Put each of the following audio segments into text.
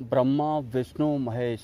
ब्रह्मा विष्णु महेश,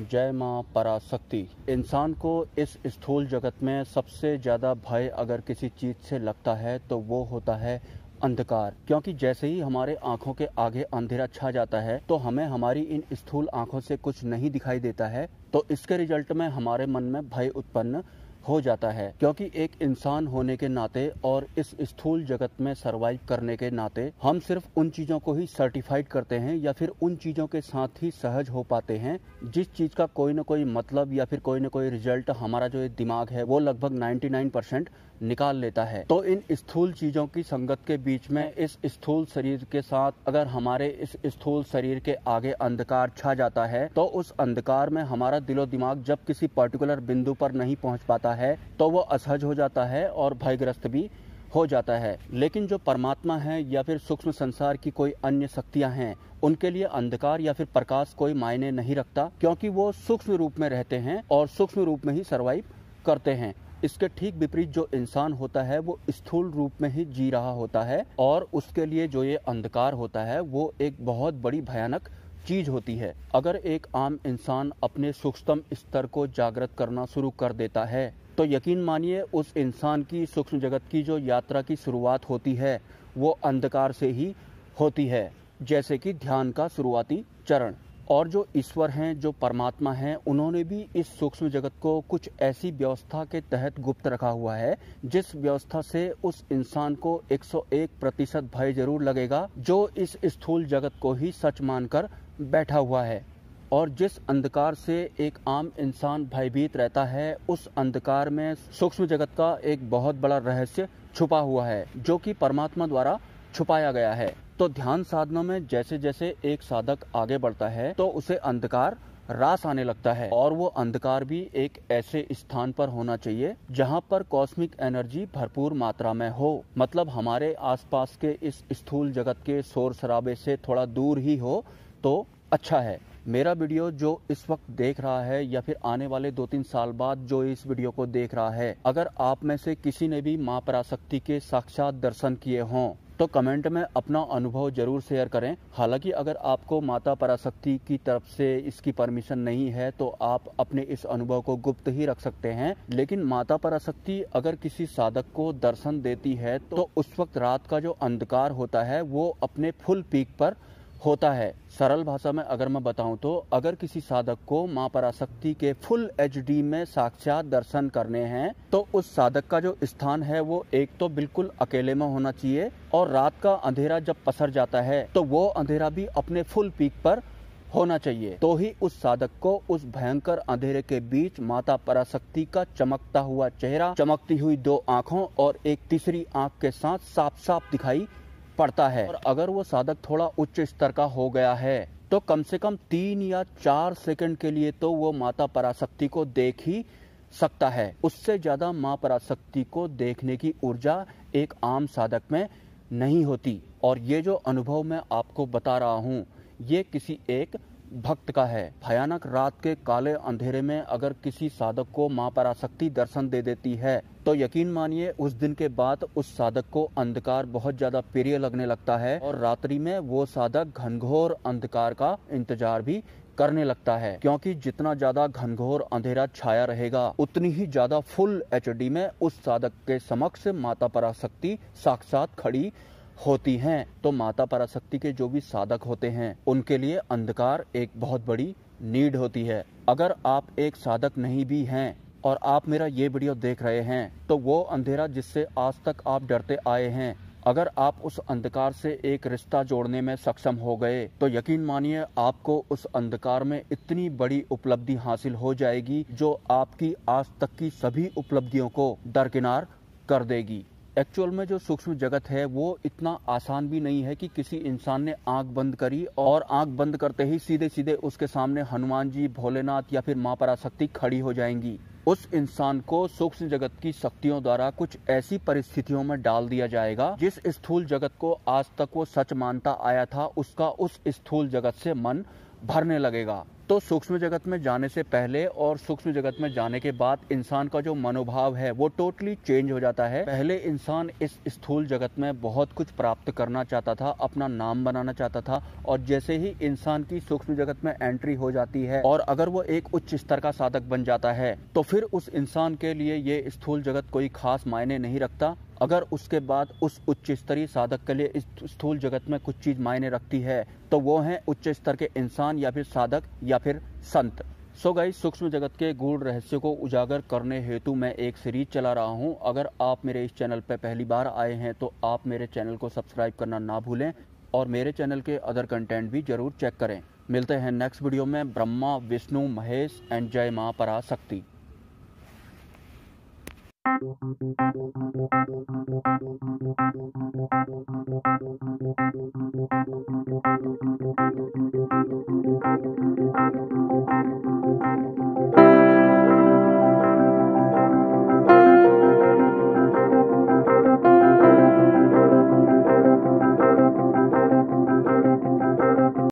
जय माँ पराशक्ति। इंसान को इस स्थूल जगत में सबसे ज़्यादा भय अगर किसी चीज़ से लगता है तो वो होता है अंधकार। क्योंकि जैसे ही हमारे आंखों के आगे अंधेरा छा जाता है तो हमें हमारी इन स्थूल आंखों से कुछ नहीं दिखाई देता है, तो इसके रिजल्ट में हमारे मन में भय उत्पन्न हो जाता है। क्योंकि एक इंसान होने के नाते और इस स्थूल जगत में सरवाइव करने के नाते हम सिर्फ उन चीज़ों को ही सर्टिफाइड करते हैं या फिर उन चीज़ों के साथ ही सहज हो पाते हैं जिस चीज़ का कोई ना कोई मतलब या फिर कोई ना कोई रिजल्ट हमारा जो दिमाग है वो लगभग 99% निकाल लेता है। तो इन स्थूल चीज़ों की संगत के बीच में इस स्थूल शरीर के साथ अगर हमारे इस स्थूल शरीर के आगे अंधकार छा जाता है तो उस अंधकार में हमारा दिलो दिमाग जब किसी पर्टिकुलर बिंदु पर नहीं पहुंच पाता है तो वो असहज हो जाता है और भयग्रस्त भी हो जाता है। लेकिन जो परमात्मा है या फिर सूक्ष्म संसार की कोई अन्य शक्तियां हैं, उनके लिए अंधकार या फिर प्रकाश कोई मायने नहीं रखता, क्योंकि वो सूक्ष्म रूप में रहते हैं और सूक्ष्म रूप में ही सरवाइव करते हैं। इसके ठीक विपरीत जो इंसान होता है वो स्थूल रूप में ही जी रहा होता है और उसके लिए जो ये अंधकार होता है वो एक बहुत बड़ी भयानक चीज होती है। अगर एक आम इंसान अपने सूक्ष्मतम स्तर को जागृत करना शुरू कर देता है तो यकीन मानिए उस इंसान की सूक्ष्म जगत की जो यात्रा की शुरुआत होती है वो अंधकार से ही होती है, जैसे कि ध्यान का शुरुआती चरण। और जो ईश्वर हैं, जो परमात्मा हैं, उन्होंने भी इस सूक्ष्म जगत को कुछ ऐसी व्यवस्था के तहत गुप्त रखा हुआ है जिस व्यवस्था से उस इंसान को 101% भय जरूर लगेगा जो इस स्थूल जगत को ही सच मानकर बैठा हुआ है। और जिस अंधकार से एक आम इंसान भयभीत रहता है उस अंधकार में सूक्ष्म जगत का एक बहुत बड़ा रहस्य छुपा हुआ है जो कि परमात्मा द्वारा छुपाया गया है। तो ध्यान साधना में जैसे जैसे एक साधक आगे बढ़ता है तो उसे अंधकार रास आने लगता है, और वो अंधकार भी एक ऐसे स्थान पर होना चाहिए जहाँ पर कॉस्मिक एनर्जी भरपूर मात्रा में हो। मतलब हमारे आसपास के इस स्थूल जगत के शोर शराबे से थोड़ा दूर ही हो तो अच्छा है। मेरा वीडियो जो इस वक्त देख रहा है या फिर आने वाले 2-3 साल बाद जो इस वीडियो को देख रहा है, अगर आप में से किसी ने भी माँ पराशक्ति के साक्षात दर्शन किए हों तो कमेंट में अपना अनुभव जरूर शेयर करें। हालांकि अगर आपको माता पराशक्ति की तरफ से इसकी परमिशन नहीं है तो आप अपने इस अनुभव को गुप्त ही रख सकते हैं, लेकिन माता पराशक्ति अगर किसी साधक को दर्शन देती है तो उस वक्त रात का जो अंधकार होता है वो अपने फुल पीक पर होता है। सरल भाषा में अगर मैं बताऊं तो अगर किसी साधक को माँ पराशक्ति के फुल HD में साक्षात दर्शन करने हैं तो उस साधक का जो स्थान है वो एक तो बिल्कुल अकेले में होना चाहिए, और रात का अंधेरा जब पसर जाता है तो वो अंधेरा भी अपने फुल पीक पर होना चाहिए। तो ही उस साधक को उस भयंकर अंधेरे के बीच माता पराशक्ति का चमकता हुआ चेहरा, चमकती हुई 2 आंखों और एक तीसरी आंख के साथ साफ साफ दिखाई पड़ता है। और अगर वो साधक थोड़ा उच्च स्तर का हो गया है तो कम से कम 3 या 4 सेकंड के लिए तो वो माता पराशक्ति को देख ही सकता है। उससे ज्यादा माँ पराशक्ति को देखने की ऊर्जा एक आम साधक में नहीं होती। और ये जो अनुभव मैं आपको बता रहा हूँ ये किसी एक भक्त का है। भयानक रात के काले अंधेरे में अगर किसी साधक को माँ पराशक्ति दर्शन दे देती है तो यकीन मानिए उस दिन के बाद उस साधक को अंधकार बहुत ज्यादा प्रिय लगने लगता है और रात्रि में वो साधक घनघोर अंधकार का इंतजार भी करने लगता है। क्योंकि जितना ज्यादा घनघोर अंधेरा छाया रहेगा उतनी ही ज्यादा फुल HD में उस साधक के समक्ष माता पराशक्ति साक्षात खड़ी होती हैं। तो माता पराशक्ति के जो भी साधक होते हैं उनके लिए अंधकार एक बहुत बड़ी नीड होती है। अगर आप एक साधक नहीं भी हैं और आप मेरा ये वीडियो देख रहे हैं तो वो अंधेरा जिससे आज तक आप डरते आए हैं, अगर आप उस अंधकार से एक रिश्ता जोड़ने में सक्षम हो गए तो यकीन मानिए आपको उस अंधकार में इतनी बड़ी उपलब्धि हासिल हो जाएगी जो आपकी आज तक की सभी उपलब्धियों को दरकिनार कर देगी। एक्चुअल में जो सूक्ष्म जगत है वो इतना आसान भी नहीं है कि किसी इंसान ने आंख बंद करी और आंख बंद करते ही सीधे सीधे उसके सामने हनुमान जी, भोलेनाथ या फिर माँ पराशक्ति खड़ी हो जाएंगी। उस इंसान को सूक्ष्म जगत की शक्तियों द्वारा कुछ ऐसी परिस्थितियों में डाल दिया जाएगा जिस स्थूल जगत को आज तक वो सच मानता आया था उसका उस स्थूल जगत से मन भरने लगेगा। तो सूक्ष्म जगत में जाने से पहले और सूक्ष्म जगत में जाने के बाद इंसान का जो मनोभाव है वो टोटली चेंज हो जाता है। पहले इंसान इस स्थूल जगत में बहुत कुछ प्राप्त करना चाहता था, अपना नाम बनाना चाहता था, और जैसे ही इंसान की सूक्ष्म जगत में एंट्री हो जाती है और अगर वो एक उच्च स्तर का साधक बन जाता है तो फिर उस इंसान के लिए ये स्थूल जगत कोई खास मायने नहीं रखता। अगर उसके बाद उस उच्च स्तरीय साधक के लिए इस स्थूल जगत में कुछ चीज मायने रखती है तो वो है उच्च स्तर के इंसान या फिर साधक या फिर संत। सो गाइस, सूक्ष्म जगत के गूढ़ रहस्य को उजागर करने हेतु मैं एक सीरीज चला रहा हूं। अगर आप मेरे इस चैनल पर पहली बार आए हैं तो आप मेरे चैनल को सब्सक्राइब करना ना भूलें और मेरे चैनल के अदर कंटेंट भी जरूर चेक करें। मिलते हैं नेक्स्ट वीडियो में। ब्रह्मा, विष्णु, महेश एंड जय मां पराशक्ति।